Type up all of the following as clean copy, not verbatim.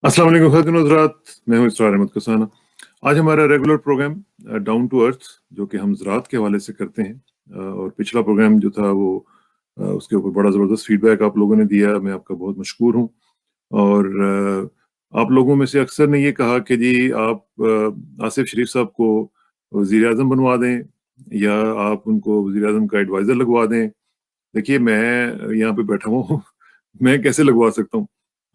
अस्सलाम वालेकुम ख़ातिन हज़रात, मैं हूँ इसरार अहमद कसाना। आज हमारा regular programme down to earth जो कि हम ज़राअत के हवाले से करते हैं और पिछला प्रोग्राम जो था वो उसके ऊपर बड़ा ज़बरदस्त फीडबैक आप लोगों ने दिया, मैं आपका बहुत मशकूर हूँ। और आप लोगों में से अक्सर ने ये कहा कि जी आप आसिफ शरीफ साहब को वज़ीर-ए-आज़म बनवा दें या आप उनको वज़ीर-ए-आज़म का एडवाइज़र लगवा दें। देखिए मैं यहाँ पे बैठा हुआ हूँ, मैं कैसे लगवा सकता हूँ?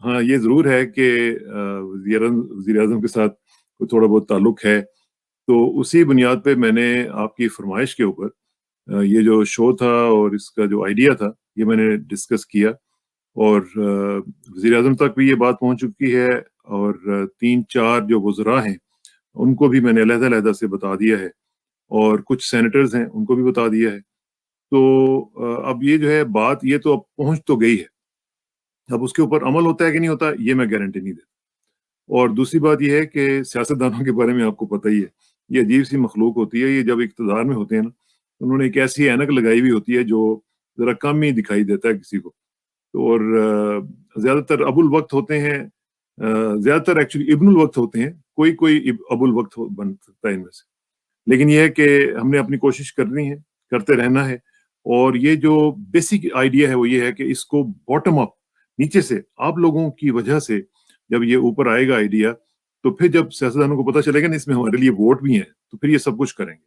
हाँ, ये ज़रूर है कि वज़ीर-ए-आज़म के साथ कोई थोड़ा बहुत ताल्लुक है, तो उसी बुनियाद पे मैंने आपकी फ़रमाइश के ऊपर ये जो शो था और इसका जो आइडिया था, ये मैंने डिस्कस किया और वज़ीर-ए-आज़म तक भी ये बात पहुँच चुकी है और 3-4 जो वज़रा हैं, उनको भी मैंने अलहदा-अलहदा से बता दिया है और कुछ सेनेटर्स हैं, उनको भी बता दिया है। तो अब ये जो है बात ये तो अब पहुँच तो गई है। अब उसके ऊपर अमल होता है कि नहीं होता, ये मैं गारंटी नहीं देता। और दूसरी बात ये है कि सियासतदानों के बारे में आपको पता ही है, ये अजीब-सी मखलूक होती है, ये जब इक़्तिदार में होते हैं ना, तो उन्होंने एक ऐसी ऐनक लगाई हुई होती है जो ज़रा कम ही दिखाई देता है किसी को। तो और ज़्यादातर अबुल वक़्त होते हैं ज़्यादातर एक्चुअली इब्नुल वक़्त होते हैं, कोई-कोई अबुल वक़्त हो बन सकता है इनमें से। लेकिन ये है कि हमने अपनी कोशिश करनी है, करते रहना है और ये जो बेसिक आइडिया है वो ये है कि इसको बॉटम अप नीचे से आप लोगों की वजह से जब ये ऊपर आएगा आइडिया, तो फिर जब सियासतदानों को पता चलेगा ना इसमें हमारे लिए वोट भी हैं, तो फिर ये सब कुछ करेंगे।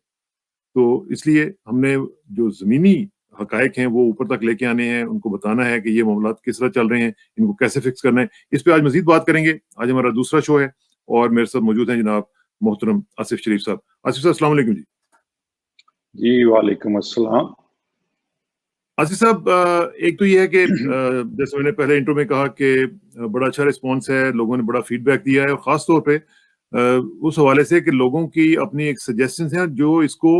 तो इसलिए हमने जो ज़मीनी हक़ाइक़ हैं वो ऊपर तक लेके आने हैं, उनको बताना है कि ये मामलात किस तरह चल रहे हैं, इनको कैसे फिक्स करना है। इस पे आज मज़ीद बात करेंगे। आज हमारा दूसरा शो है और मेरे साथ मौजूद हैं जनाब मोहतरम आसिफ शरीफ साहब। आसिफ साहब अस्सलाम वालेकुम जी। जी, वालेकुम अस्सलाम। आसिफ साहब एक तो ये है कि जैसे मैंने पहले इंट्रो में कहा कि बड़ा अच्छा रिस्पॉन्स है, लोगों ने बड़ा फीडबैक दिया है और ख़ास तौर पे उस हवाले से कि लोगों की अपनी एक सजेशंस हैं जो इसको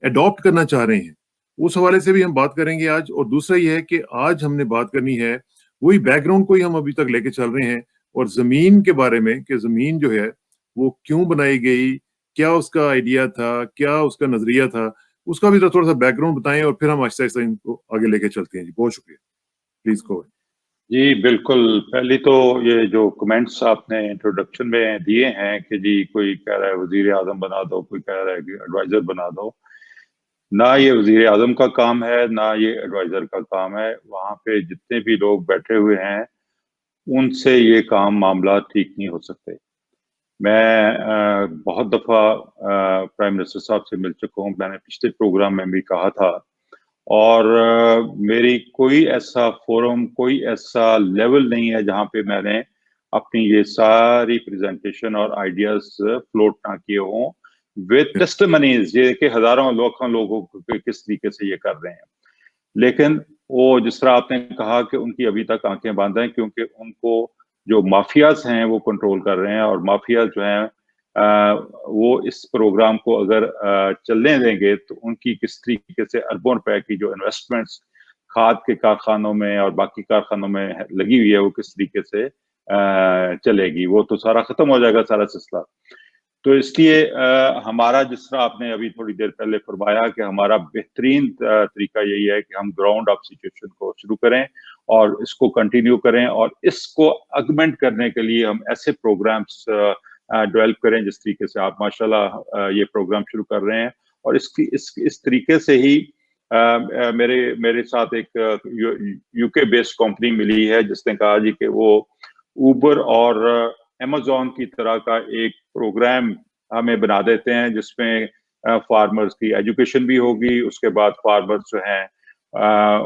अडॉप्ट करना चाह रहे हैं। उस हवाले से भी हम बात करेंगे आज और दूसरा ये है कि आज हमने बात करनी है, वही बैकग्राउंड को ही हम अभी तक लेके चल रहे हैं और ज़मीन के बारे में कि ज़मीन जो है, वो क्यों बनाई गई? क्या उसका आइडिया था? क्या उसका नज़रिया था? उसका भी थोड़ा-सा बैकग्राउंड बताएँ और फिर हम आहिस्ता-आहिस्ता इनको आगे लेके चलते हैं जी। बहुत शुक्रिया। Please go ahead. जी, बिल्कुल। पहली तो ये जो कमेंट्स आपने इंट्रोडक्शन में दिए हैं कि जी कोई कह रहा है वज़ीर-ए-आज़म बना दो, कोई कह रहा है कि एडवाइज़र बना दो। ना ये वज़ीर-ए-आज़म का काम है, ना ये एडवाइज़र का काम है। वहाँ पे जितने भी लोग बैठे हुए हैं, उनसे ये काम मामला ठीक नहीं हो सकते। मैं बहुत दफ़ा प्राइम मिनिस्टर साहब से मिल चुका हूँ। मैंने पिछले प्रोग्राम में भी कहा था और मेरी कोई ऐसा फोरम, कोई ऐसा लेवल नहीं है जहाँ पे मैंने अपनी ये सारी प्रेजेंटेशन और आइडियाज फ्लोट ना किए हों विद टेस्टिमनीज, ये कि हजारों लाखों लोगों को किस तरीके से ये कर रहे हैं। लेकिन वो जिस तरह आपने कहा कि उनकी अभी तक आंखें बंद हैं क्योंकि उनको जो माफियाज हैं वो कंट्रोल कर रहे हैं और माफिया जो हैं वो इस प्रोग्राम को अगर चलने देंगे तो उनकी किस तरीके से अरबों रुपए की जो इन्वेस्टमेंट्स खाद के कारखानों में और बाकी कारखानों में लगी हुई है वो किस तरीके से चलेगी, वो तो सारा खत्म हो जाएगा सारा सिलसिला। तो इसलिए हमारा जिस तरह आपने अभी थोड़ी देर पहले फरमाया कि हमारा बेहतरीन तरीका यही है कि हम ग्राउंड अप सिचुएशन को शुरू करें और इसको कंटिन्यू करें और इसको अगमेंट करने के लिए हम ऐसे प्रोग्राम्स डेवलप करें जिस तरीके से आप माशाल्लाह ये प्रोग्राम शुरू कर रहे हैं। और इस तरीके से ही मेरे साथ एक यूके बेस्ड कंपनी मिली है जिसने कहा जी कि वो ऊबर और अमेज़न की तरह का एक प्रोग्राम हमें बना देते हैं जिसमें फार्मर्स की एजुकेशन भी होगी, उसके बाद फार्मर्स जो हैं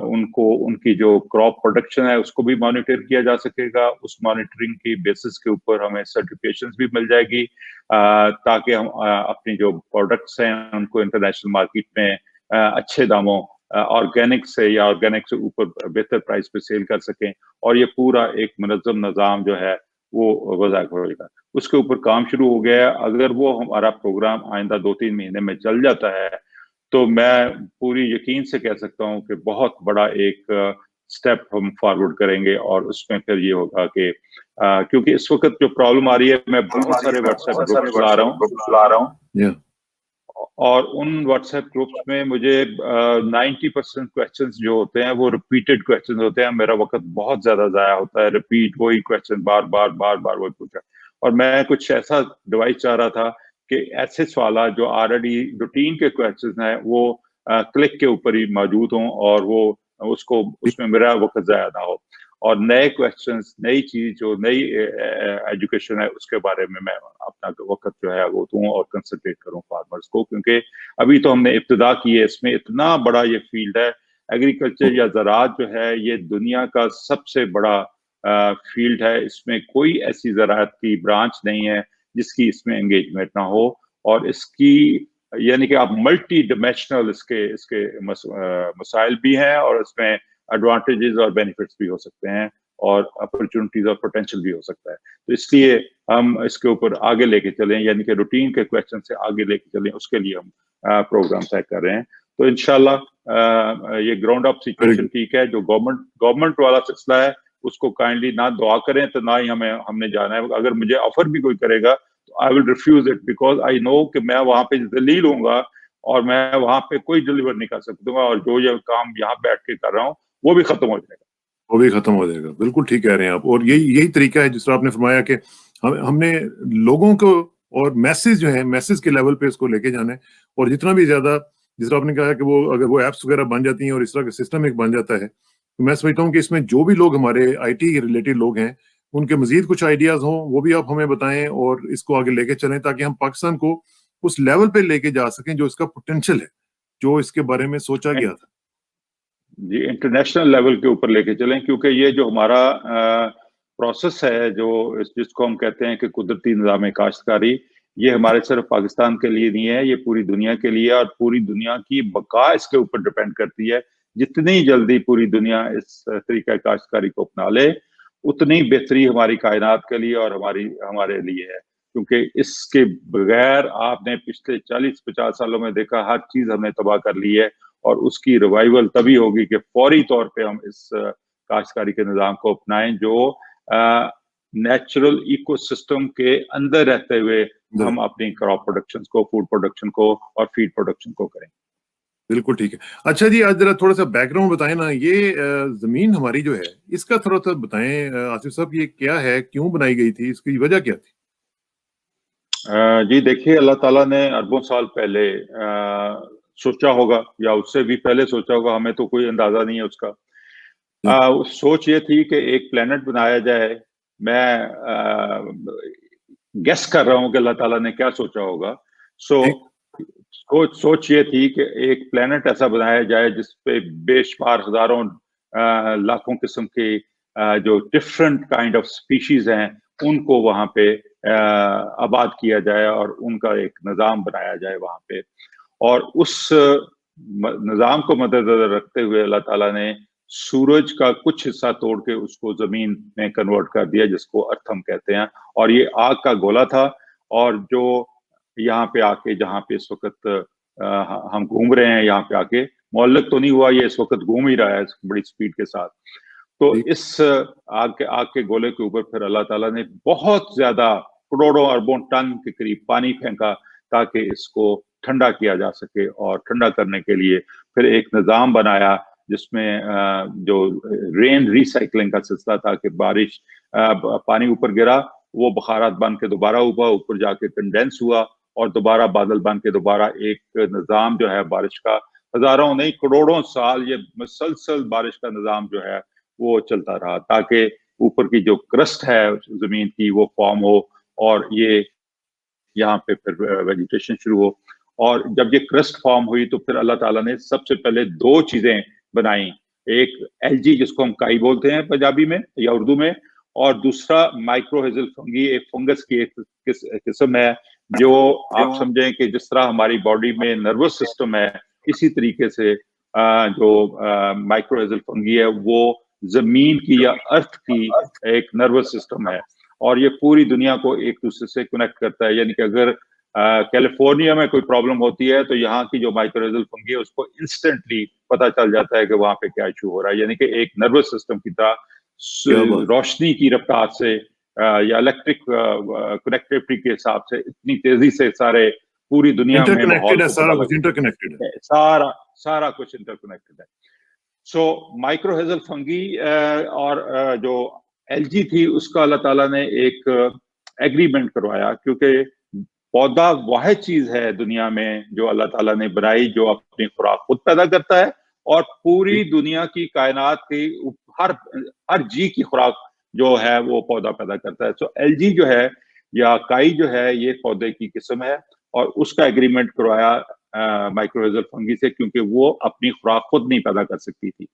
उनको उनकी जो क्रॉप प्रोडक्शन है उसको भी मॉनिटर किया जा सकेगा। उस मॉनिटरिंग की बेसिस के ऊपर हमें सर्टिफिकेशंस भी मिल जाएगी ताकि हम अपनी जो प्रोडक्ट्स हैं उनको इंटरनेशनल मार्केट में अच्छे दामों ऑर्गेनिक से ऊपर बेहतर प्राइस पे सेल कर सकें और ये पूरा एक मुनज़्ज़म निज़ाम जो है वो वज़ा होगा। उसके ऊपर काम शुरू हो गया है। अगर वो हमारा प्रोग्राम आइंदा 2-3 महीने में चल जाता है तो मैं पूरी यकीन से कह सकता हूँ कि बहुत बड़ा एक स्टेप हम फॉरवर्ड करेंगे और उसमें फिर ये होगा कि क्योंकि इस वक्त जो प्रॉब्लम आ रही है, मैं बहुत सारे व्हाट्सएप ग्रुप चला रहा हूँ और उन व्हाट्सएप ग्रुप्स में मुझे 90% क्वेश्चंस जो होते हैं वो रिपीटेड क्वेश्चंस होते हैं। मेरा वक्त बहुत ज्यादा जाया होता है, रिपीट वही क्वेश्चन बार बार वही पूछा। और मैं कुछ ऐसा डिवाइस चाह रहा था कि ऐसे सवाल जो ऑलरेडी रूटीन के क्वेश्चंस हैं वो क्लिक के ऊपर ही मौजूद हों और वो उसको उसमें मेरा वक्त जाया ना हो, और नए क्वेश्चंस, नई चीज जो नई एजुकेशन है उसके बारे में मैं अपना वक्त जो है वो दूं और कंसंट्रेट करूं फार्मर्स को, क्योंकि अभी तो हमने इब्तिदा की है, इसमें इतना बड़ा ये फील्ड है। एग्रीकल्चर या ज़राअत जो है ये दुनिया का सबसे बड़ा फील्ड है। इसमें कोई ऐसी ज़राअत की ब्रांच नहीं है जिसकी इसमें एंगेजमेंट ना हो, और इसकी यानी कि आप मल्टी डिमेंशनल इसके इसके मसाइल भी हैं, और इसमें एडवांटेजेस और बेनिफिट्स भी हो सकते हैं, और अपॉर्चुनिटीज और पोटेंशियल भी हो सकता है। तो इसलिए हम इसके ऊपर आगे लेके चलें, यानी कि रूटीन के क्वेश्चन से आगे लेके चलें, उसके लिए हम प्रोग्राम तय कर रहे हैं। तो इंशाल्लाह ये ग्राउंड अप सिचुएशन ठीक है। जो गवर्नमेंट वाला सिलसिला है उसको काइंडली ना दुआ करें तो ना ही हमने जाना है। अगर मुझे ऑफर भी कोई करेगा तो I will refuse it, because I know कि मैं वहां पे जलील होऊंगा और मैं वहां पे कोई डिलीवर नहीं कर सकूंगा, और जो ये काम यहाँ बैठ के कर रहा हूँ वो भी खत्म हो जाएगा। वो भी खत्म हो जाएगा। बिल्कुल ठीक कह रहे हैं आप। और यही तरीका है जिस तरह आपने फरमाया कि हमने लोगों को और मैसेज जो है, मैसेज के लेवल पे इसको लेके जाना है। और जितना भी ज्यादा, जिस तरह आपने कहा कि वो अगर वो एप्स वगैरह बन जाती हैं और इस तरह का सिस्टम एक बन जाता है, तो मैं समझता हूँ कि इसमें जो भी लोग हमारे आईटी रिलेटेड लोग हैं उनके मजीद कुछ आइडियाज हों वो भी आप हमें बताएं और इसको आगे लेके चलें, ताकि हम पाकिस्तान को उस लेवल पे लेके जा सकें जो इसका पोटेंशियल है, जो इसके बारे में सोचा गया था। जी, इंटरनेशनल लेवल के ऊपर लेके चलें, क्योंकि ये जो हमारा प्रोसेस है जो जिसको हम कहते हैं कि कुदरती निज़ाम काश्तकारी, ये हमारे सिर्फ पाकिस्तान के लिए नहीं है, ये पूरी दुनिया के लिए, और पूरी दुनिया की बका इसके ऊपर डिपेंड करती है। जितनी जल्दी पूरी दुनिया इस तरीका काश्तकारी को अपना ले उतनी बेहतरी हमारी कायनात के लिए और हमारे लिए है, क्योंकि इसके बगैर आपने पिछले 40-50 सालों में देखा हर चीज हमने तबाह कर ली है, और उसकी रिवाइवल तभी होगी कि फौरी तौर पे हम इस काश्तकारी के निज़ाम को अपनाएं जो नेचुरल इकोसिस्टम के अंदर रहते हुए हम अपनी क्रॉप प्रोडक्शन को, फूड प्रोडक्शन को और फीड प्रोडक्शन को करें। बिल्कुल ठीक है। अच्छा जी, आज जरा थोड़ा सा बैकग्राउंड बताएं ना, ये जमीन हमारी जो है इसका थोड़ा सा बताएं आसिफ साहब, ये क्या है, क्यों बनाई गई थी, इसकी वजह क्या थी? जी देखिए, अल्लाह ताला ने अरबों साल पहले सोचा होगा, या उससे भी पहले सोचा होगा, हमें तो कोई अंदाजा नहीं है उसका। सोच ये थी कि एक प्लेनेट बनाया जाए। मैं गेस कर रहा हूँ कि अल्लाह ताला ने क्या सोचा होगा। सोच ये थी कि एक प्लेनेट ऐसा बनाया जाए जिसपे बेशुमार हजारों लाखों किस्म के जो डिफरेंट काइंड ऑफ स्पीशीज हैं उनको वहां पे आबाद किया जाए और उनका एक निज़ाम बनाया जाए वहां पे। और उस निज़ाम को मद्देनजर रखते हुए अल्लाह ताला ने सूरज का कुछ हिस्सा तोड़ के उसको जमीन में कन्वर्ट कर दिया, जिसको अर्थ हम कहते हैं। और ये आग का गोला था, और जो यहाँ पे आके, जहाँ पे इस वक्त हम घूम रहे हैं, यहाँ पे आके मुअल्लक तो नहीं हुआ, ये इस वक्त घूम ही रहा है बड़ी स्पीड के साथ। तो इस आग के गोले के ऊपर फिर अल्लाह ताला ने बहुत ज्यादा करोड़ों अरबों टन के करीब पानी फेंका ताकि इसको ठंडा किया जा सके। और ठंडा करने के लिए फिर एक निज़ाम बनाया जिसमें जो रेन रिसाइकलिंग का सिलसिला था कि बारिश पानी ऊपर गिरा, वो बुखारात बन के दोबारा ऊपर जाके कंडेंस हुआ और दोबारा बादल बन के दोबारा एक निज़ाम जो है बारिश का, हजारों नहीं करोड़ों साल ये मुसलसल बारिश का निज़ाम जो है वो चलता रहा, ताकि ऊपर की जो क्रस्ट है जमीन की वो फॉर्म हो और ये यहाँ पे फिर वेजिटेशन शुरू हो। और जब ये क्रस्ट फॉर्म हुई तो फिर अल्लाह ताला ने सबसे पहले दो चीजें बनाई, एक एलजी जिसको हम काई बोलते हैं पंजाबी में या उर्दू में, और दूसरा माइक्रोहेजल फंगी, एक फंगस की एक किस्म है जो आप समझें कि जिस तरह हमारी बॉडी में नर्वस सिस्टम है, इसी तरीके से जो माइक्रोहेजल फंगी है वो जमीन की या अर्थ की एक नर्वस सिस्टम है, और ये पूरी दुनिया को एक दूसरे से कनेक्ट करता है। यानी कि अगर कैलिफोर्निया में कोई प्रॉब्लम होती है तो यहाँ की जो माइक्रोहेजल फंगी है उसको इंस्टेंटली पता चल जाता है कि वहां पे क्या इशू हो रहा है। यानी कि एक नर्वस सिस्टम की तरह रोशनी की रफ्तार से या इलेक्ट्रिक कनेक्टिविटी के हिसाब से इतनी तेजी से सारे पूरी दुनिया में माहौल इंटरकनेक्टेड है, को सारा पता कुछ इंटरकनेक्टेड है। सारा सारा कुछ इंटरकनेक्टेड है। सो माइक्रोहेजल फंगी और जो एलजी थी उसका अल्लाह ताला ने एक एग्रीमेंट करवाया, क्योंकि पौधा वाहिद चीज है दुनिया में जो अल्लाह ताला ने बनाई जो अपनी खुराक खुद पैदा करता है और पूरी दुनिया की कायनात की हर हर जी की खुराक जो है वो पौधा पैदा करता है। सो एलजी जो है या काई जो है ये पौधे की किस्म है और उसका एग्रीमेंट करवाया माइक्रोहेजल फंगी से, क्योंकि वो अपनी खुराक खुद नहीं पैदा कर सकती थी।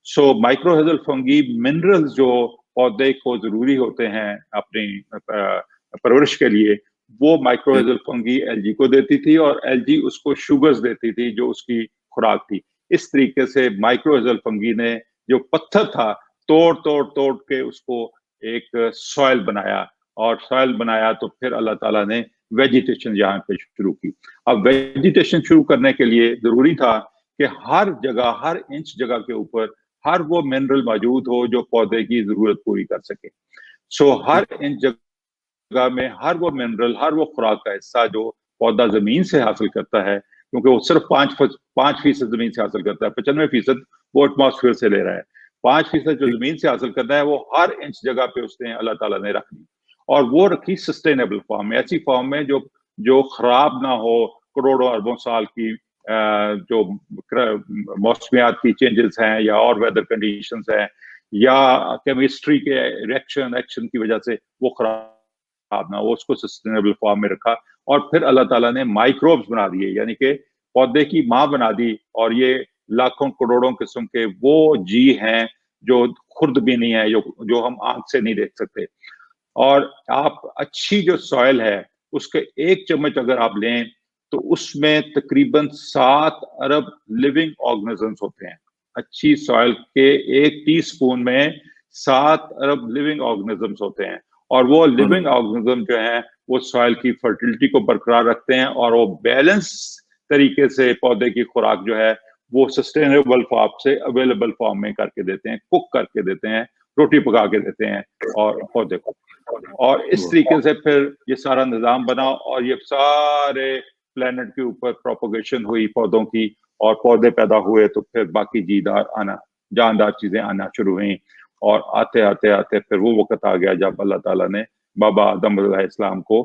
सो माइक्रोहेजल फंगी मिनरल्स जो पौधे को जरूरी होते हैं अपनी परवरिश के लिए, वो माइक्रोहेजल फंगी एलजी को देती थी और एलजी उसको शुगर्स देती थी जो उसकी खुराक थी। इस तरीके से माइक्रोहेजल फंगी ने जो पत्थर था तोड़ तोड़ तोड़ के उसको एक सॉइल बनाया, और सॉइल बनाया तो फिर अल्लाह ताला ने वेजिटेशन यहाँ पे शुरू की। अब वेजिटेशन शुरू करने के लिए जरूरी था कि हर जगह, हर इंच जगह के ऊपर हर वो मिनरल मौजूद हो जो पौधे की जरूरत पूरी कर सके। सो हर इंच जगह में हर वो मिनरल, हर वो खुराक का हिस्सा जो पौधा जमीन से हासिल करता है, क्योंकि वो सिर्फ 5% जमीन से हासिल करता है, 95% वो एटमॉस्फेयर से ले रहा है। 5% जो जमीन से हासिल करता है वो हर इंच जगह पे उसने अल्लाह ताला ने रख दी, और वो रखी सस्टेनेबल फॉर्म में, ऐसी फॉर्म में जो खराब ना हो करोड़ों अरबों साल की जो मौसमियात की चेंजेस हैं या और वेदर कंडीशंस हैं या केमिस्ट्री के रिएक्शन एक्शन की वजह से वो खराब ना हो, उसको सस्टेनेबल फॉर्म में रखा। और फिर अल्लाह ताला ने माइक्रोब्स बना दिए, यानी कि पौधे की माँ बना दी, और ये लाखों करोड़ों किस्म के वो जी हैं जो खुर्द भी नहीं है, जो हम आंख से नहीं देख सकते। और आप अच्छी जो सॉइल है उसके 1 चम्मच अगर आप लें तो उसमें तकरीबन 7 अरब लिविंग ऑर्गेनिजम्स होते हैं। अच्छी सॉइल के 1 टीस्पून में 7 अरब लिविंग ऑर्गेनिजम्स होते हैं, और वो लिविंग ऑर्गेनिज्म जो है वो सॉइल की फर्टिलिटी को बरकरार रखते हैं, और वो बैलेंस तरीके से पौधे की खुराक जो है वो सस्टेनेबल फॉर्म से अवेलेबल फॉर्म में करके देते हैं, कुक करके देते हैं, रोटी पका के देते हैं और पौधे को। और इस तरीके से फिर ये सारा निजाम बना, और ये सारे प्लेनेट के ऊपर प्रोपोगेशन हुई पौधों की, और पौधे पैदा हुए तो फिर बाकी जानदार चीजें आना शुरू हुई, और आते आते आते फिर वो वक्त आ गया जब अल्लाह ताला ने बाबा आदम अलैहिस्सलाम को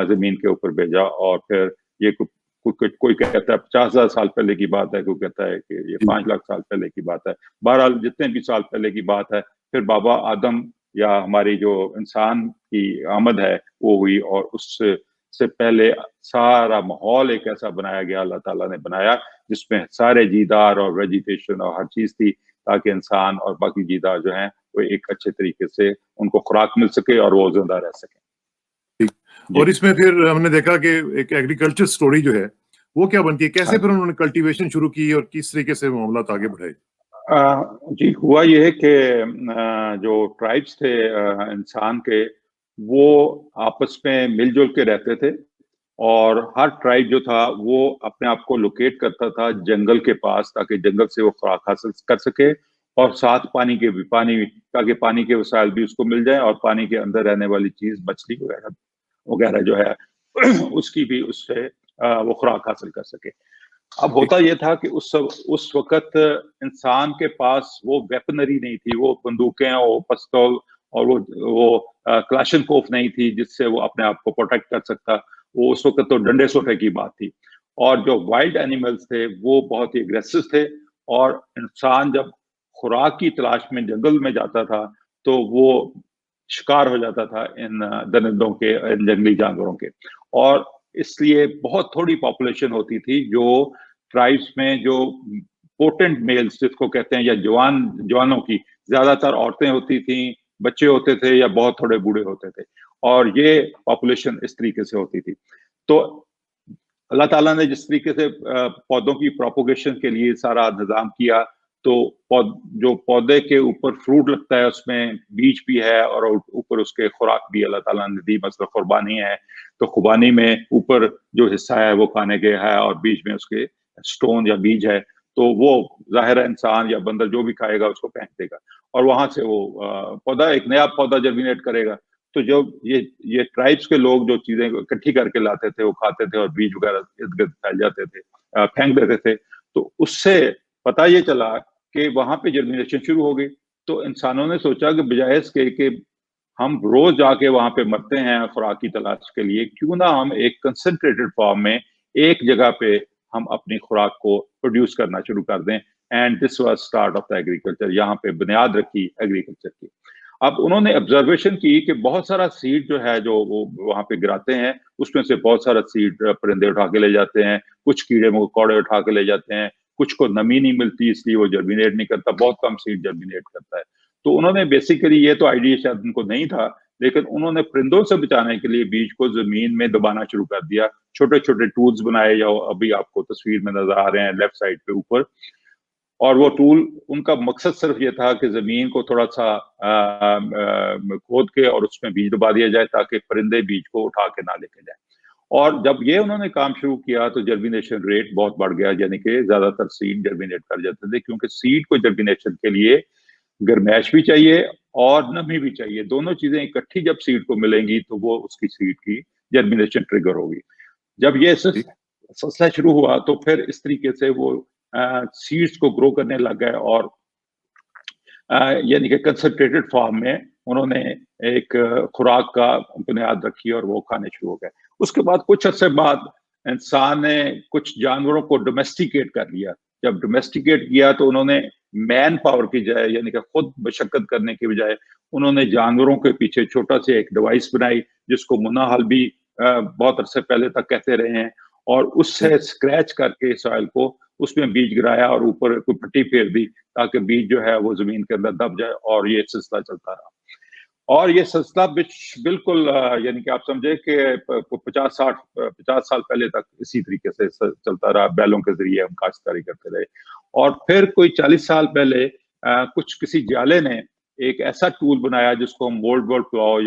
जमीन के ऊपर भेजा। और फिर ये कोई कहता है 50,000 साल पहले की बात है, कोई कहता है कि ये 5 लाख साल पहले की बात है। बहरहाल जितने भी साल पहले की बात है, फिर बाबा आदम या हमारी जो इंसान की आमद है वो हुई, और उससे पहले सारा माहौल एक ऐसा बनाया गया, अल्लाह ताला ने बनाया जिसमें सारे जीदार और वेजिटेशन और हर चीज थी, ताकि इंसान और बाकी जीदार जो हैं वो एक अच्छे तरीके से उनको खुराक मिल सके और वो जिंदा रह सके। और इसमें फिर हमने देखा कि एक एग्रीकल्चर स्टोरी जो है वो क्या बनती है, कैसे फिर उन्होंने कल्टीवेशन शुरू की और किस तरीके से मामला आगे बढ़ाए? जी, हुआ ये है कि जो ट्राइब्स थे इंसान के, वो आपस में मिलजुल के रहते थे, और हर ट्राइब जो था वो अपने आप को लोकेट करता था जंगल के पास, ताकि जंगल से वो खुराक हासिल कर सके, और साथ पानी ताकि पानी के वसाइल भी उसको मिल जाए, और पानी के अंदर रहने वाली चीज मछली वगैरह जो है उसकी भी उससे वो खुराक हासिल कर सके। अब होता यह था कि उस वक्त इंसान के पास वो वेपनरी नहीं थी, वो बंदूकें और पिस्तौल और वो क्लाशनकोफ नहीं थी जिससे वो अपने आप को प्रोटेक्ट कर सकता। वो उस वक्त तो डंडे सोटे की बात थी, और जो वाइल्ड एनिमल्स थे वो बहुत ही एग्रेसिव थे, और इंसान जब खुराक की तलाश में जंगल में जाता था तो वो शिकार हो जाता था इन दरिंदों के, इन जंगली जानवरों के। और इसलिए बहुत थोड़ी पॉपुलेशन होती थी जो ट्राइब्स में जो पोटेंट मेल्स जिसको कहते हैं, या जवानों की, ज्यादातर औरतें होती थी, बच्चे होते थे, या बहुत थोड़े बूढ़े होते थे, और ये पॉपुलेशन इस तरीके से होती थी। तो अल्लाह ताला ने जिस तरीके से पौधों की प्रोपोगेशन के लिए सारा निजाम किया, तो जो पौधे के ऊपर फ्रूट लगता है उसमें बीज भी है, और ऊपर उसके खुराक भी अल्लाह ताला ने दी, मतलब कुर्बानी है, तो कुर्बानी में ऊपर जो हिस्सा है वो खाने के है, और बीच में उसके स्टोन या बीज है, तो वो जाहिर है इंसान या बंदर जो भी खाएगा उसको फेंक देगा, और वहां से वो पौधा, एक नया पौधा जर्मिनेट करेगा। तो जब ये ट्राइब्स के लोग जो चीजें इकट्ठी करके लाते थे वो खाते थे और बीज वगैरह इर्द गिर्द फैल जाते थे, फेंक देते थे, तो उससे पता ये चला कि वहां पे जर्मिनेशन शुरू हो गई। तो इंसानों ने सोचा कि बजाय इसके कि हम रोज जाके वहां पे मरते हैं खुराक की तलाश के लिए, क्यों ना हम एक कंसंट्रेटेड फॉर्म में एक जगह पे हम अपनी खुराक को प्रोड्यूस करना शुरू कर दें। And this was start of the agriculture, यहाँ पे बुनियाद रखी एग्रीकल्चर की। अब उन्होंने ऑब्जर्वेशन की कि बहुत सारा सीड जो है जो वो वहां पे गिराते हैं, उसमें से बहुत सारा सीड परिंदे उठा के ले जाते हैं, कुछ कीड़े मकोड़े उठा के ले जाते हैं, कुछ को नमी नहीं मिलती इसलिए वो जर्मिनेट नहीं करता, बहुत कम सीड जर्मिनेट करता है। तो उन्होंने बेसिकली, ये तो आइडिया शायद उनको नहीं था, लेकिन उन्होंने परिंदों से बचाने के लिए बीज को जमीन में दबाना शुरू कर दिया। छोटे छोटे टूल्स बनाए, जो अभी आपको तस्वीर में नजर आ रहे हैं लेफ्ट साइड पे ऊपर। और वो टूल, उनका मकसद सिर्फ ये था कि जमीन को थोड़ा सा खोद के और उसमें बीज दबा दिया जाए ताकि परिंदे बीज को उठा के ना लेके जाए। और जब ये उन्होंने काम शुरू किया तो जर्मिनेशन रेट बहुत बढ़ गया, यानी कि ज्यादातर सीड जर्मिनेट कर जाते थे, क्योंकि सीड को जर्मिनेशन के लिए गर्मैश भी चाहिए और नमी भी चाहिए। दोनों चीजें इकट्ठी जब सीड को मिलेंगी तो वो उसकी सीड की जर्मिनेशन ट्रिगर होगी। जब ये सिलसिला शुरू हुआ तो फिर इस तरीके से वो सीड्स को ग्रो करने लग गए और यानी कि कंसंट्रेटेड फॉर्म में उन्होंने एक खुराक का बुनियाद रखी और वो खाने शुरू हो गए। उसके बाद कुछ अरसे बाद इंसान ने कुछ जानवरों को डोमेस्टिकेट कर लिया। जब डोमेस्टिकेट किया तो उन्होंने मैन पावर की बजाय, यानी कि खुद मशक्कत करने की बजाय, उन्होंने जानवरों के पीछे छोटा सा एक डिवाइस बनाई जिसको मुनाहल भी बहुत अरसे पहले तक कहते रहे हैं, और उससे स्क्रैच करके सॉइल को उसमें बीज गिराया और ऊपर कोई पट्टी फेर दी ताकि बीज जो है वो जमीन के अंदर दब जाए, और ये सिलसिला चलता रहा। और ये सिलसिला बिल्कुल यानी कि आप समझे कि 50 साल पहले तक इसी तरीके से चलता रहा। बैलों के जरिए हम काश्तकारी करते रहे। और फिर कोई 40 साल पहले किसी जाले ने एक ऐसा टूल बनाया जिसको हम ओल्ड वर्ल्ड प्लाव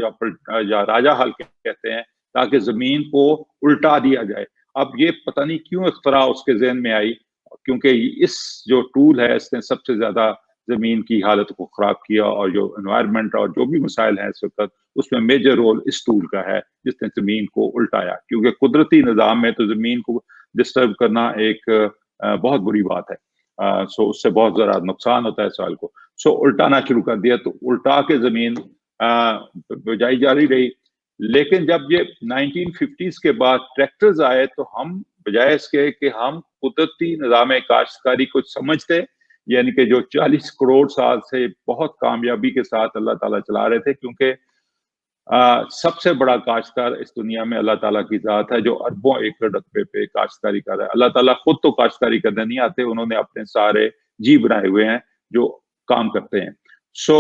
या राजा हल कहते हैं, ताकि जमीन को उल्टा दिया जाए। अब ये पता नहीं क्यों इख्तरा उसके ज़हन में आई, क्योंकि इस जो टूल है इसने सबसे ज्यादा जमीन की हालत को खराब किया, और जो एनवायरनमेंट और जो भी मसाइल हैं इस वक्त, उसमें मेजर रोल इस टूल का है जिसने जमीन को उल्टाया। क्योंकि कुदरती निज़ाम में तो जमीन को डिस्टर्ब करना एक बहुत बुरी बात है। सो उससे बहुत ज़्यादा नुकसान होता है सॉइल को। सो उल्टाना शुरू कर दिया, तो उल्टा के जमीन बुझाई जा रही। लेकिन जब ये 1950s के बाद ट्रैक्टर्स आए तो हम बजाय इसके कि हम कुदरती निज़ाम काश्तकारी को समझते, यानी कि जो 40 करोड़ साल से बहुत कामयाबी के साथ अल्लाह ताला चला रहे थे, क्योंकि सबसे बड़ा काश्तकार इस दुनिया में अल्लाह ताला की जात है जो अरबों एकड़ रकबे पे काश्तकारी कर रहा है। अल्लाह ताला खुद तो काश्तकारी करने नहीं आते, उन्होंने अपने सारे जी बनाए हुए हैं जो काम करते हैं। सो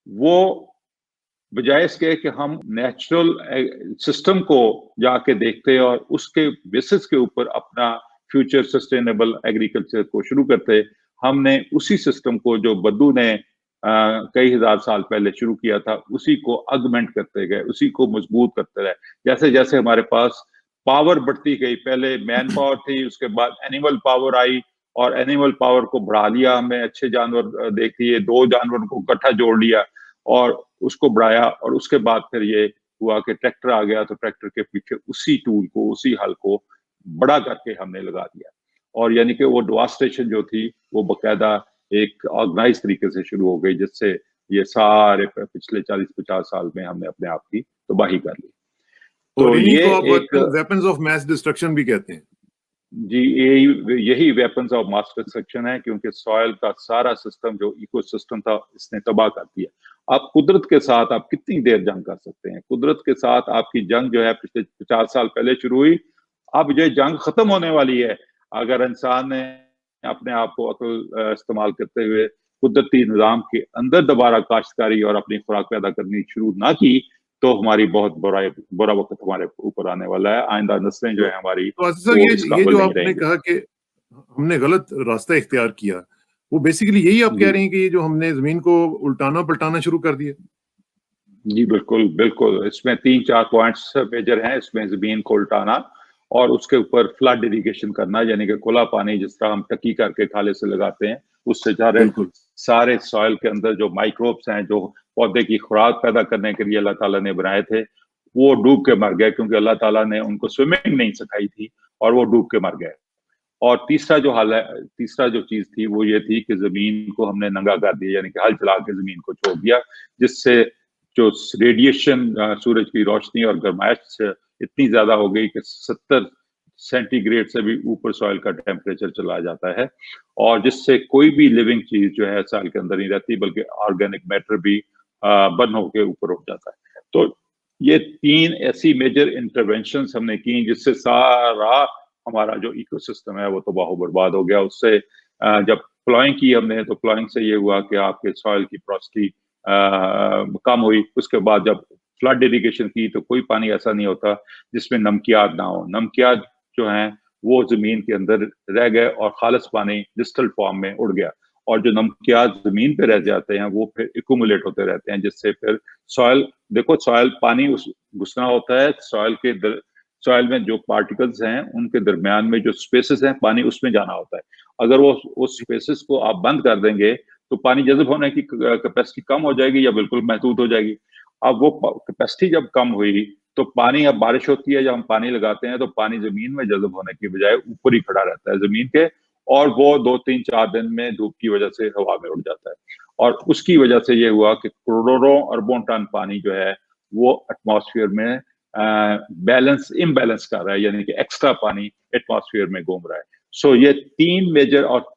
वो बजाय इसके कि हम नेचुरल सिस्टम को जाके देखते और उसके बेसिस के ऊपर अपना फ्यूचर सस्टेनेबल एग्रीकल्चर को शुरू करते, हमने उसी सिस्टम को जो बद्दू ने कई हजार साल पहले शुरू किया था, उसी को अगमेंट करते गए, उसी को मजबूत करते रहे। जैसे जैसे हमारे पास पावर बढ़ती गई, पहले मैन पावर थी, उसके बाद एनिमल पावर आई, और एनिमल पावर को बढ़ा लिया हमने, अच्छे जानवर देख लिए, 2 जानवरों को इकट्ठा जोड़ लिया और उसको बढ़ाया, और उसके बाद फिर ये हुआ कि ट्रैक्टर आ गया, तो ट्रैक्टर के पीछे उसी टूल को, उसी हल को बड़ा करके हमने लगा दिया। और यानी कि वो डिवास्टेशन जो थी वो बकायदा एक ऑर्गेनाइज तरीके से शुरू हो गई, जिससे ये सारे पिछले 40-50 साल में हमने अपने आप की तबाही कर ली। तो ये को आप वेपन्स ऑफ मास डिस्ट्रक्शन भी कहते हैं। जी, यही वेपन्स ऑफ मास डिस्ट्रक्शन है, क्योंकि सॉइल का सारा सिस्टम जो इकोसिस्टम था इसने तबाह कर दिया। आप कुदरत के साथ आप कितनी देर जंग कर सकते हैं? कुदरत के साथ आपकी जंग जो है पिछले 50 साल पहले शुरू हुई, अब ये जंग खत्म होने वाली है। अगर इंसान ने अपने आप को अक्ल इस्तेमाल करते हुए कुदरती निज़ाम के अंदर दोबारा काश्तकारी और अपनी खुराक पैदा करनी शुरू ना की, तो हमारी बहुत बुरा वक्त हमारे ऊपर आने वाला है। आइंदा नस्लें जो है हमारी, तो ये जो आपने कहा कि हमने गलत रास्ता इख्तियार किया, वो बेसिकली यही आप कह रहे हैं कि ये जो हमने जमीन को उल्टाना पलटाना शुरू कर दिया? जी बिल्कुल बिल्कुल, इसमें 3-4 पॉइंट्स मेजर हैं। इसमें जमीन को उल्टाना और उसके ऊपर फ्लड इरिगेशन करना, यानी कि खुला पानी जिस तरह हम टकी करके खाले से लगाते हैं, उससे सारे सॉइल के अंदर जो माइक्रोब्स हैं, जो पौधे की खुराक पैदा करने के लिए अल्लाह ताला ने बनाए थे, वो डूब के मर गए क्योंकि अल्लाह ताला ने उनको स्विमिंग नहीं सिखाई थी और वो डूब के मर गए। और तीसरा जो चीज थी वो ये थी कि जमीन को हमने नंगा कर दिया, यानी कि हल चला के जमीन को छोड़ दिया, जिससे जो रेडिएशन सूरज की रोशनी और गर्माइश इतनी ज्यादा हो गई कि 70 सेंटीग्रेड से भी ऊपर सॉइल का टेम्परेचर चला जाता है, और जिससे कोई भी लिविंग चीज जो है सॉइल के अंदर नहीं रहती, बल्कि ऑर्गेनिक मैटर भी बर्न होकर ऊपर उठ जाता है। तो ये 3 ऐसी मेजर इंटरवेंशंस हमने की जिससे सारा हमारा जो इकोसिस्टम है वो तबाह बर्बाद हो गया। उससे जब प्लॉइंग की हमने, तो प्लॉइंग से ये हुआ कि आपके सॉइल की पोरोसिटी कम हुई। उसके बाद जब फ्लड इरिगेशन की तो कोई पानी ऐसा नहीं होता जिसमें नमकियात ना हो। नमकियात जो हैं वो जमीन के अंदर रह गए और खालिस पानी डिस्टल फॉर्म में उड़ गया, और जो नमकियात जमीन पे रह जाते हैं वो फिर एक्यूमुलेट होते रहते हैं, जिससे फिर सॉइल, देखो सॉइल पानी उस घुसना होता है, सॉइल में जो पार्टिकल्स हैं उनके दरमियान में जो स्पेसेस हैं पानी उसमें जाना होता है। अगर वो उस स्पेसेस को आप बंद कर देंगे तो पानी जज़ब होने की कैपेसिटी कम हो जाएगी या बिल्कुल महदूद हो जाएगी। अब वो कैपेसिटी जब कम हुई तो पानी, अब बारिश होती है, जब हम पानी लगाते हैं तो पानी जमीन में जज़ब होने की बजाय ऊपर ही खड़ा रहता है जमीन के, और वो 2-3-4 दिन में धूप की वजह से हवा में उड़ जाता है। और उसकी वजह से ये हुआ कि करोड़ों अरबों टन पानी जो है वो एटमॉस्फेयर में इम्बैलेंस कर रहा है, यानी कि एक्स्ट्रा पानी एटमॉस्फेयर में घूम रहा है। सो ये 3 मेजर। और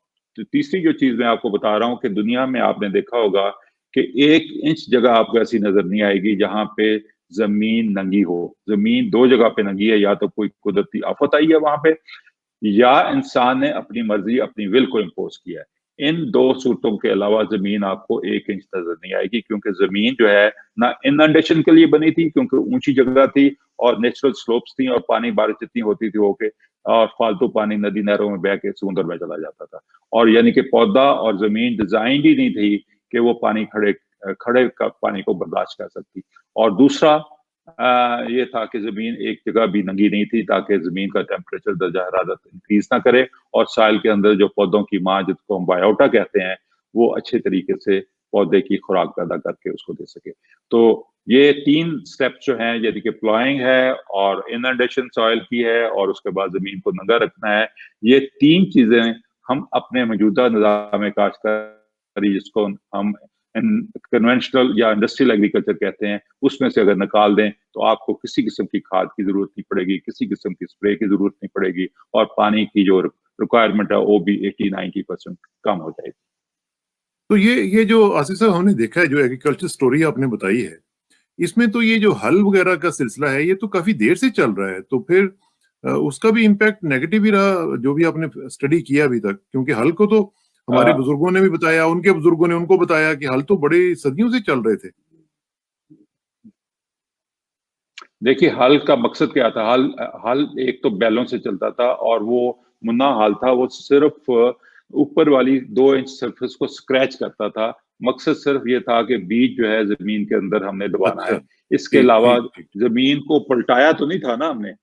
तीसरी जो चीज मैं आपको बता रहा हूँ कि दुनिया में आपने देखा होगा कि 1 इंच जगह आपको ऐसी नजर नहीं आएगी जहां पे जमीन नंगी हो। जमीन 2 जगह पे नंगी है, या तो कोई कुदरती आफत आई है वहां पे, या इंसान ने अपनी मर्जी, अपनी विल को इम्पोज किया है। इन 2 सूरतों के अलावा जमीन आपको 1 इंच नजर नहीं आएगी, क्योंकि जमीन जो है ना इनंडेशन के लिए बनी थी, क्योंकि ऊंची जगह थी और नेचुरल स्लोप्स थी, और पानी बारिश जितनी होती थी होके और फालतू पानी नदी नहरों में बह के समुद्र में चला जाता था। और यानी कि पौधा और जमीन डिजाइन ही नहीं थी कि वो पानी खड़े का पानी को बर्दाश्त कर सकती। और दूसरा ये था कि जमीन एक जगह भी नंगी नहीं थी ताकि जमीन का टेम्परेचर, दर्जा हरारत इंक्रीज ना करे, और सॉइल के अंदर जो पौधों की माँ, जिसको हम बायोटा कहते हैं, वो अच्छे तरीके से पौधे की खुराक पैदा करके उसको दे सके। तो ये 3 स्टेप्स जो हैं, यदि कि प्लॉइंग है और इनंडेशन सॉइल की है और उसके बाद जमीन को नंगा रखना है, ये 3 चीजें हम अपने मौजूदा निज़ाम काश्तकारी, जिसको हम कन्वेंशनल या इंडस्ट्रियल एग्रीकल्चर कहते हैं, उसमें से अगर निकाल दें तो आपको किसी किस्म की खाद की जरूरत नहीं पड़ेगी, किसी किस्म की स्प्रे की जरूरत नहीं पड़ेगी, और पानी की जो रिक्वायरमेंट है वो भी 80-90% कम हो जाएगी। तो ये जो आसिफ साहब हमने देखा है, जो एग्रीकल्चर स्टोरी आपने बताई है, इसमें तो ये जो हल वगैरह का सिलसिला है ये तो काफी देर से चल रहा है, तो फिर उसका भी इम्पैक्ट नेगेटिव ही रहा, जो भी आपने स्टडी किया अभी तक, क्योंकि हल को तो हमारे बुजुर्गों ने भी बताया, उनके बुजुर्गों ने उनको बताया कि हल तो बड़े सदियों से चल रहे थे। देखिए, हल का मकसद क्या था? हल एक तो बैलों से चलता था, और वो मुन्ना हल था, वो सिर्फ ऊपर वाली 2 इंच सरफेस को स्क्रैच करता था। मकसद सिर्फ ये था कि बीज जो है जमीन के अंदर हमने दबाना है। इसके अलावा जमीन को पलटाया तो नहीं था ना हमने।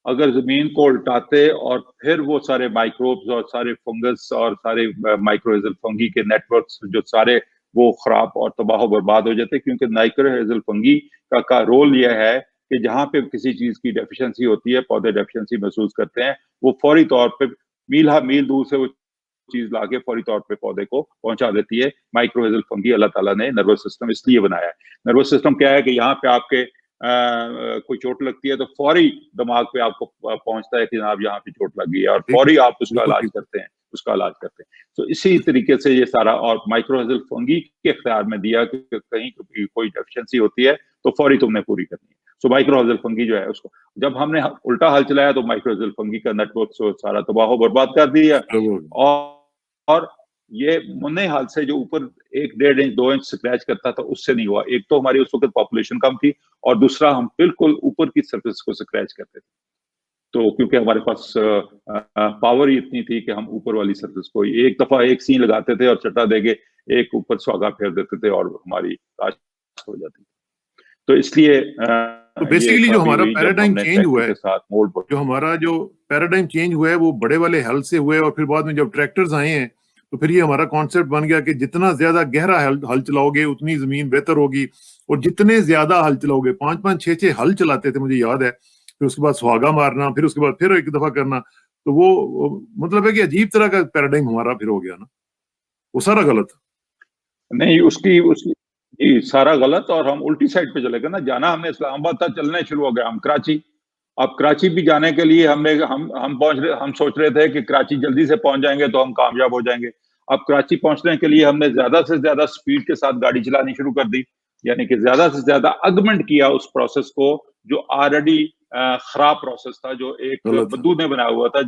अगर जमीन को उल्टाते और फिर वो सारे माइक्रोब्स और सारे फंगस और सारे माइक्रोहेजल फंगी के नेटवर्क्स जो सारे वो खराब और तबाह बर्बाद हो जाते, क्योंकि माइक्रोहेजल फंगी का रोल यह है कि जहां पे किसी चीज की डेफिशिएंसी होती है, पौधे डेफिशिएंसी महसूस करते हैं, वो फौरी तौर पे मील दूर से वो चीज लाके फौरी तौर पे पौधे को पहुंचा देती है। माइक्रोहेजल फंगी अल्लाह ताला ने नर्वस सिस्टम इसलिए बनाया है। नर्वस सिस्टम क्या है कि यहाँ पे आपके कोई चोट लगती है तो फौरी दिमाग पे आपको पहुंचता है कि जनाब यहाँ पे चोट लग गई है, और फौरी आप उसका इलाज करते हैं। तो इसी तरीके से ये सारा, और माइक्रोहेजल फंगी के इख्तियार में दिया कि कहीं कोई डेफिशिएंसी होती है तो फौरी तुमने पूरी करनी है। सो माइक्रोहेजल फंगी जो है उसको जब हमने उल्टा हल चलाया तो माइक्रोहेजल फंगी का नेटवर्क सारा तबाह बर्बाद कर दिया, और ये मुन्ने हाल से जो ऊपर 1-1.5 इंच 2 इंच स्क्रैच करता था उससे नहीं हुआ। एक तो हमारी उस वक्त पॉपुलेशन कम थी, और दूसरा हम बिल्कुल ऊपर की सरफेस को स्क्रैच करते थे, तो क्योंकि हमारे पास पावर ही इतनी थी कि हम ऊपर वाली सरफेस को एक दफा एक सीन लगाते थे और चट्टा देके एक ऊपर स्वागा फेर देते थे और हमारी काश्त हो जाती थी। तो इसलिए तो बेसिकली जो हमारा पैराडाइम चेंज हुआ है, जो हमारा जो पैराडाइम चेंज हुआ है वो बड़े वाले हल से हुआ है, और फिर बाद में जब ट्रैक्टर्स आए हैं تو پھر یہ ہمارا کانسیپٹ بن گیا کہ جتنا زیادہ گہرا ہل چلاؤ گے اتنی زمین بہتر ہوگی, اور جتنے زیادہ ہل چلاؤ گے, 5 6 ہل چلاتے تھے مجھے یاد ہے, پھر اس کے بعد سہاگا مارنا, پھر اس کے بعد پھر ایک دفعہ کرنا, تو وہ مطلب ہے کہ عجیب طرح کا پیراڈائم ہمارا پھر ہو گیا نا, وہ سارا غلط. نہیں اس کی جی سارا غلط, اور ہم الٹی سائڈ پہ چلے گئے نا. جانا ہم نے اسلام آباد تک چلنے شروع ہو گیا, ہم کراچی. اب کراچی بھی جانے کے لیے ہم سوچ رہے تھے کہ کراچی جلدی سے پہنچ جائیں گے تو ہم کامیاب ہو جائیں گے. اب کراچی پہنچنے کے لیے ہم نے زیادہ سے زیادہ سپیڈ کے ساتھ گاڑی چلانی شروع کر دی, یعنی کہ زیادہ سے زیادہ اگمنٹ کیا اس پروسیس کو جو آلریڈی خراب پروسیس تھا, جو ایک بدو نے بنایا ہوا تھا,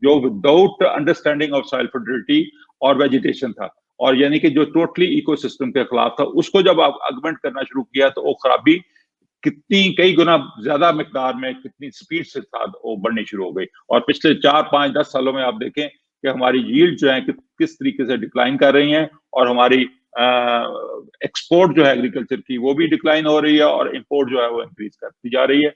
جو without understanding of soil fertility اور ویجیٹیشن تھا, اور یعنی کہ جو ٹوٹلی ایکو سسٹم کے خلاف تھا. اس کو جب آپ اگمنٹ کرنا شروع کیا تو وہ خرابی کتنی کئی گنا زیادہ مقدار میں کتنی سپیڈ سے ساتھ وہ بڑھنی شروع ہو گئی. اور پچھلے 4 5 10 سالوں میں آپ دیکھیں کہ ہماری ییلڈ جو ہے کس طریقے سے ڈکلائن کر رہی ہیں, اور ہماری ایکسپورٹ جو ہے ایگریکلچر کی وہ بھی ڈکلائن ہو رہی ہے, اور امپورٹ جو ہے وہ انکریز کرتی جا رہی ہے.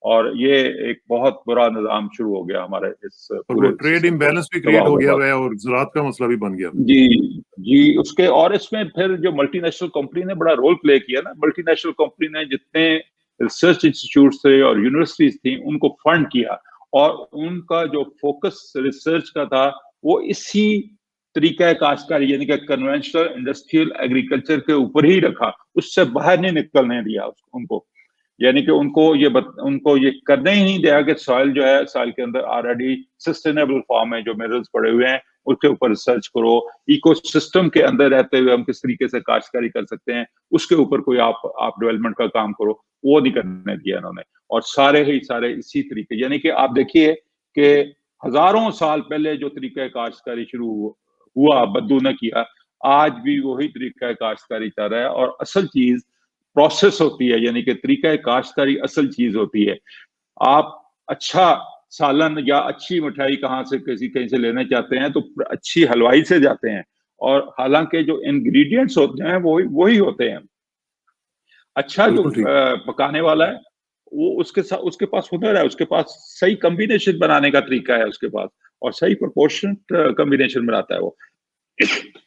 اور یہ ایک بہت برا نظام شروع ہو گیا ہمارے اس پورے ٹریڈ امبیلنس بھی کریٹ ہو گیا ہے, اور زراعت کا مسئلہ بھی بن گیا. جی اس کے, اور اس میں پھر جو ملٹی نیشنل کمپنی نے بڑا رول پلے کیا نا. ملٹی نیشنل کمپنی نے جتنے ریسرچ انسٹیٹیوٹس تھے اور یونیورسٹیز تھیں ان کو فنڈ کیا, اور ان کا جو فوکس ریسرچ کا تھا وہ اسی طریقہ کاشتکاری یعنی کہ کنونشنل انڈسٹریل ایگریکلچر کے اوپر ہی رکھا, اس سے باہر نہیں نکلنے دیا ان کو. یعنی کہ ان کو یہ کرنے ہی نہیں دیا کہ سوائل جو ہے, سوائل کے اندر آلریڈی سسٹینیبل فارم میں جو منرلز پڑے ہوئے ہیں اس کے اوپر ریسرچ کرو. ایکو سسٹم کے اندر رہتے ہوئے ہم کس طریقے سے کاشتکاری کر سکتے ہیں اس کے اوپر کوئی آپ ڈیولپمنٹ کا کام کرو, وہ نہیں کرنے دیا انہوں نے. اور سارے اسی طریقے, یعنی کہ آپ دیکھیے کہ ہزاروں سال پہلے جو طریقہ کاشتکاری شروع ہوا بدو نے کیا, آج بھی وہی طریقہ کاشتکاری چل رہا ہے. اور اصل چیز پروسیس ہوتی ہے, یعنی کہ طریقہ کاشتکاری اصل چیز ہوتی ہے. آپ اچھا سالن یا اچھی مٹھائی کہیں سے لینا چاہتے ہیں تو اچھی حلوائی سے جاتے ہیں, اور حالانکہ جو انگریڈینٹس ہوتے ہیں وہی ہوتے ہیں. اچھا جو پکانے والا ہے وہ اس کے پاس ہنر ہے, اس کے پاس صحیح کمبینیشن بنانے کا طریقہ ہے اس کے پاس, اور صحیح پرپورشنٹ کمبینیشن بناتا ہے وہ.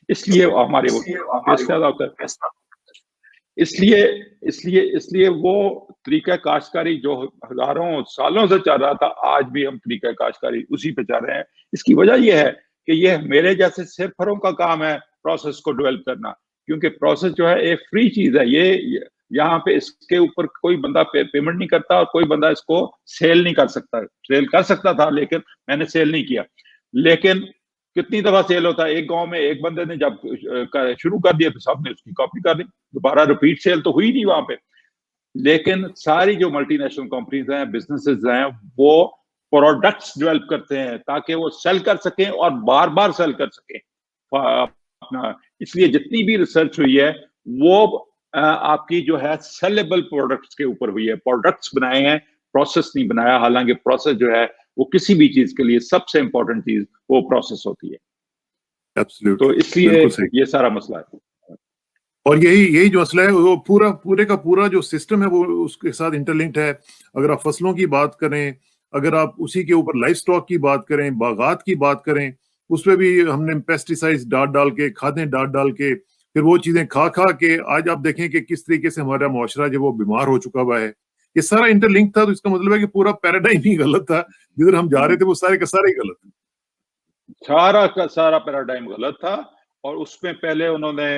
اس لیے ہمارے وہ ٹیسٹ زیادہ ہوتا ہے. اس لیے وہ طریقہ کاشتکاری جو ہزاروں سالوں سے چل رہا تھا, آج بھی ہم طریقہ کاشتکاری اسی پہ چل رہے ہیں. اس کی وجہ یہ ہے کہ یہ میرے جیسے سرفروں کا کام ہے پروسیس کو ڈیولپ کرنا, کیونکہ پروسیس جو ہے ایک فری چیز ہے. یہ یہاں پہ اس کے اوپر کوئی بندہ پیمنٹ نہیں کرتا, اور کوئی بندہ اس کو سیل نہیں کر سکتا. سیل کر سکتا تھا لیکن میں نے سیل نہیں کیا. لیکن کتنی دفعہ سیل ہوتا ہے, ایک گاؤں میں ایک بندے نے جب شروع کر دیا تو سب نے اس کی کاپی کر دی, دوبارہ ریپیٹ سیل تو ہوئی نہیں وہاں پہ. لیکن ساری جو ملٹی نیشنل کمپنیز ہیں, بزنسز ہیں, وہ پروڈکٹس ڈیولپ کرتے ہیں تاکہ وہ سیل کر سکیں اور بار بار سیل کر سکیں. اس لیے جتنی بھی ریسرچ ہوئی ہے وہ آپ کی جو ہے سیلیبل پروڈکٹس کے اوپر ہوئی ہے. پروڈکٹس بنائے ہیں, پروسیس نہیں بنایا. حالانکہ پروسیس جو ہے وہ کسی بھی چیز کے لیے سب سے امپورٹنٹ چیز وہ پروسیس ہوتی ہے. تو اس لیے یہ سارا مسئلہ ہے. اور یہی جو مسئلہ ہے وہ پورے کا پورا جو سسٹم ہے وہ اس کے ساتھ انٹرلنکڈ ہے. اگر آپ فصلوں کی بات کریں, اگر آپ اسی کے اوپر لائف سٹاک کی بات کریں, باغات کی بات کریں, اس پہ بھی ہم نے پیسٹیسائڈز ڈال کے, کھادیں ڈال کے, پھر وہ چیزیں کھا کے آج آپ دیکھیں کہ کس طریقے سے ہمارا معاشرہ جو وہ بیمار ہو چکا ہوا ہے. یہ سارا انٹرلنک تھا, تو اس کا مطلب ہے کہ پورا پیراڈائم ہی غلط تھا. جدھر ہم جا رہے تھے وہ سارے کا سارا ہی غلط تھا. سارا کا سارا پیراڈائم غلط تھا. اور اس میں پہلے انہوں نے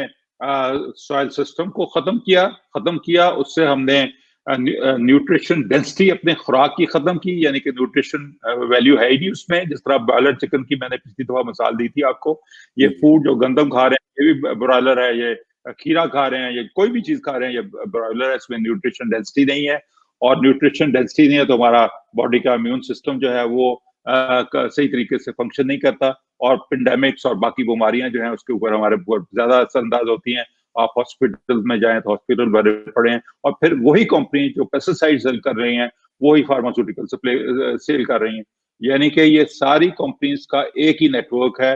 سوائل سسٹم کو ختم کیا. اس سے ہم نے نیوٹریشن ڈینسٹی اپنے خوراک کی ختم کی, یعنی کہ نیوٹریشن ویلیو ہے ہی نہیں اس میں. جس طرح برائلر چکن کی میں نے پچھلی دفعہ مثال دی تھی آپ کو, یہ فوڈ جو گندم کھا رہے ہیں یہ بھی برائلر ہے, یہ کھیرا کھا رہے ہیں, یہ کوئی بھی چیز کھا رہے ہیں یہ برائلر ہے. اس میں نیوٹریشن ڈینسٹی نہیں ہے, اور نیوٹریشن ڈینسٹی نہیں ہے تو ہمارا باڈی کا امیون سسٹم جو ہے وہ صحیح طریقے سے فنکشن نہیں کرتا, اور پینڈیمکس اور باقی بیماریاں جو ہیں اس کے اوپر ہمارے بہت زیادہ اثر انداز ہوتی ہیں. آپ ہاسپٹل میں جائیں تو ہاسپٹل بھرے پڑے ہیں, اور پھر وہی کمپنی جو پیسٹیسائڈ سیل کر رہی ہیں وہی فارماسیوٹیکل سیل کر رہی ہیں. یعنی کہ یہ ساری کمپنیز کا ایک ہی نیٹ ورک ہے,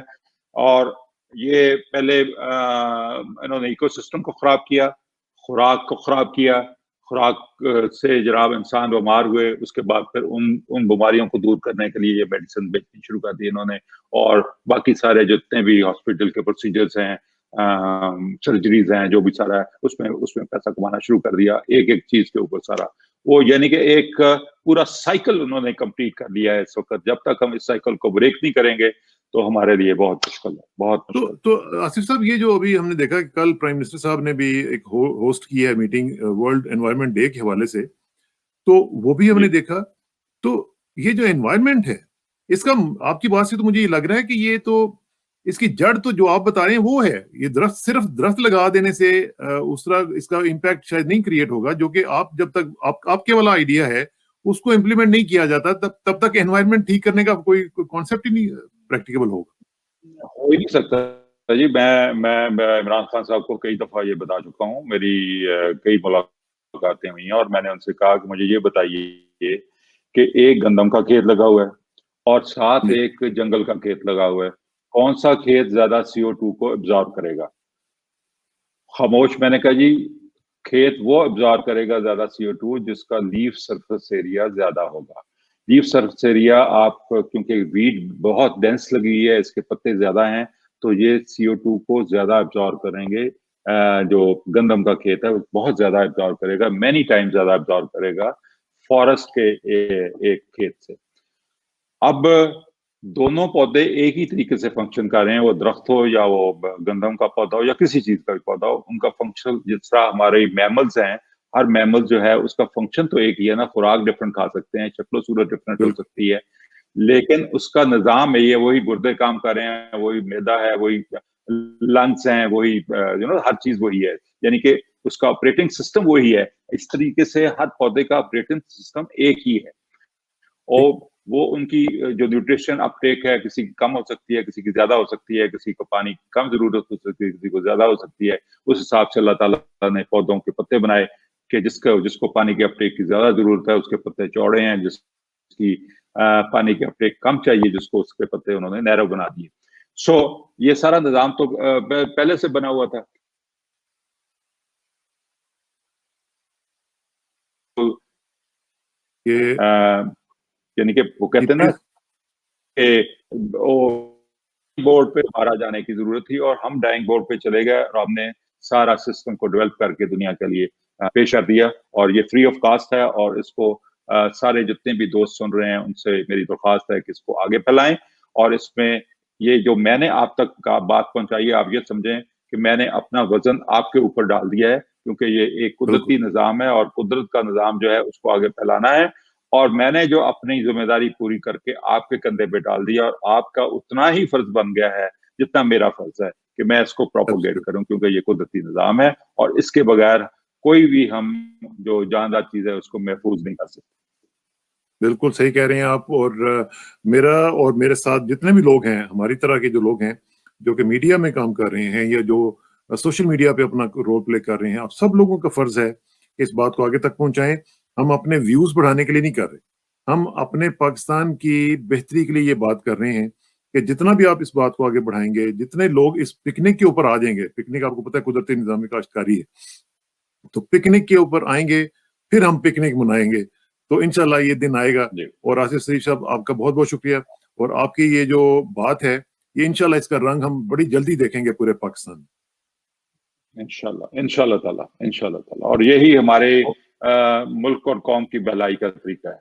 اور یہ پہلے انہوں نے ایکو سسٹم کو خراب کیا, خوراک کو خراب کیا, खुराक से जनाब इंसान बीमार हुए, उसके बाद फिर उन बीमारियों को दूर करने के लिए ये मेडिसिन बेचनी शुरू कर दी इन्होंने, और बाकी सारे जितने भी हॉस्पिटल के प्रोसीजर्स हैं, सर्जरीज हैं, जो भी सारा है, उसमें पैसा कमाना शुरू कर दिया, एक चीज के ऊपर सारा। वो यानी कि एक पूरा साइकिल उन्होंने कंप्लीट कर लिया है इस वक्त। जब तक हम इस साइकिल को ब्रेक नहीं करेंगे तो हमारे लिए बहुत मुश्किल है, बहुत मुश्किल। तो आसिफ साहब, ये जो अभी हमने देखा कि कल प्राइम मिनिस्टर साहब ने भी एक होस्ट की है मीटिंग वर्ल्ड एनवायरनमेंट डे के हवाले से, तो वो भी हमने देखा। तो ये जो एनवायरनमेंट है, इसका आपकी बात से तो मुझे ये लग रहा है कि ये तो इसकी जड़ तो जो आप बता रहे हैं वो है। ये दरख्त, सिर्फ दरख्त लगा देने से उस तरह इसका इम्पैक्ट शायद नहीं क्रिएट होगा, जो कि आप जब तक आपके वाला आइडिया है उसको इम्प्लीमेंट नहीं किया जाता तब तक एनवायरनमेंट ठीक करने का कोई कॉन्सेप्ट ही नहीं प्रैक्टिकेबल होगा। हो ही नहीं सकता जी। मैं इमरान खान साहब को कई दफा ये बता चुका हूँ, मेरी कई मुलाकातें हुई हैं, और मैंने उनसे कहा कि मुझे ये बताइए कि एक गंदम का खेत लगा हुआ है और साथ एक जंगल का खेत लगा हुआ है, कौन सा खेत ज्यादा CO2 को एब्जॉर्ब करेगा? खामोश। मैंने कहा जी, खेत वो एब्जॉर्ब करेगा ज्यादा CO2 जिसका लीफ सरफेस एरिया ज्यादा होगा। लीफ सरफेस एरिया, आप क्योंकि वीड बहुत डेंस लगी हुई है, इसके पत्ते ज्यादा हैं, तो ये CO2 को ज्यादा एब्जॉर्ब करेंगे। जो गंदम का खेत है वो बहुत ज्यादा एब्जॉर्ब करेगा, मैनी टाइम ज्यादा एब्जॉर्ब करेगा फॉरेस्ट के एक खेत से। अब दोनों पौधे एक ही तरीके से फंक्शन कर रहे हैं, वो दरख्त हो या वो गंदम का पौधा हो या किसी चीज का भी पौधा हो, उनका फंक्शन जिस तरह हमारे मैमल्स हैं, हर मैमल जो है उसका फंक्शन तो एक ही है ना, खुराक डिफरेंट खा सकते हैं, शक्लो सूरत डिफरेंट हो सकती है, लेकिन उसका निजाम है ये, वही गुर्दे काम कर रहे हैं, वही मैदा है, वही लंग्स हैं, वही हर चीज वही है, यानी कि उसका ऑपरेटिंग सिस्टम वही है। इस तरीके से हर पौधे का ऑपरेटिंग सिस्टम एक ही है, और वो उनकी जो न्यूट्रिशन अपटेक है, किसी की कम हो सकती है, किसी की ज्यादा हो सकती है, किसी को पानी की कम जरूरत हो सकती है, किसी को ज्यादा हो सकती है। उस हिसाब से अल्लाह ताला ने पौधों के पत्ते बनाए कि जिसको पानी के अपटेक की ज्यादा जरूरत है उसके पत्ते चौड़े हैं, जिसकी पानी के अपटेक कम चाहिए जिसको उसके पत्ते उन्होंने नैरो बना दिए। सो ये सारा निजाम तो पहले से बना हुआ था। ये यानी कि वो कहते हैं ना कि बोर्ड पे मारा जाने की जरूरत थी और हम ड्राइंग बोर्ड पे चले गए और हमने सारा सिस्टम को डेवलप करके दुनिया के लिए पेश कर दिया, और ये फ्री ऑफ कास्ट है, और इसको सारे जितने भी दोस्त सुन रहे हैं उनसे मेरी दरख्वास्त है कि इसको आगे फैलाएं, और इसमें ये जो मैंने आप तक का बात पहुंचाई है, आप ये समझें कि मैंने अपना वजन आपके ऊपर डाल दिया है, क्योंकि ये एक कुदरती निजाम है और कुदरत का निजाम जो है उसको आगे फैलाना है, और मैंने जो अपनी जिम्मेदारी पूरी करके आपके कंधे पे डाल दिया, और आपका उतना ही फर्ज बन गया है जितना मेरा फर्ज है कि मैं इसको प्रोपोगेट करूं, क्योंकि ये कुदरती निजाम है और इसके बगैर कोई भी हम जो जानदार चीज है उसको महफूज नहीं कर सकते। बिल्कुल सही कह रहे हैं आप। और मेरा और मेरे साथ जितने भी लोग हैं, हमारी तरह के जो लोग हैं जो कि मीडिया में काम कर रहे हैं या जो सोशल मीडिया पे अपना रोल प्ले कर रहे हैं, आप सब लोगों का फर्ज है कि इस बात को आगे तक पहुंचाएं। हम अपने व्यूज बढ़ाने के लिए नहीं कर रहे, हम अपने पाकिस्तान की बेहतरी के लिए ये बात कर रहे हैं कि जितना भी आप इस बात को आगे बढ़ाएंगे, जितने लोग इस पिकनिक के ऊपर आ जाएंगे, पिकनिक आपको पता है कुदरती निजामी काश्तकारी है, तो पिकनिक के ऊपर आएंगे, फिर हम पिकनिक मनाएंगे, तो इंशाल्लाह ये दिन आएगा। और आसिफ शरीफ साहब, आपका बहुत बहुत शुक्रिया, और आपकी ये जो बात है ये इंशाल्लाह इसका रंग हम बड़ी जल्दी देखेंगे पूरे पाकिस्तान में। इंशाल्लाह ताला, और यही हमारे मुल्क और कौम की भलाई का तरीका है।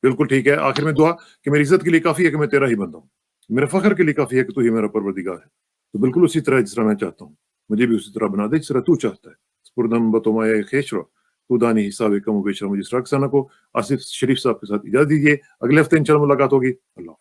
बिल्कुल ठीक है। आखिर में दुआ कि मेरी इज्जत के लिए काफी है कि मैं तेरा ही बंदा हूँ, मेरे फख्र के लिए काफी है कि तू ही मेरा परवरदिगार है। तो बिल्कुल उसी तरह जिस तरह मैं चाहता हूँ मुझे भी उसी तरह बना दे जिस तरह तू चाहता है। स्पुरदम बतोमाया खेशरो तू दानी हिसाब कम बेशरा मुझे सना को। आसिफ शरीफ साहब के साथ इजाजत दीजिए, अगले हफ्ते इंशाल्लाह मुलाकात होगी। अल्लाह।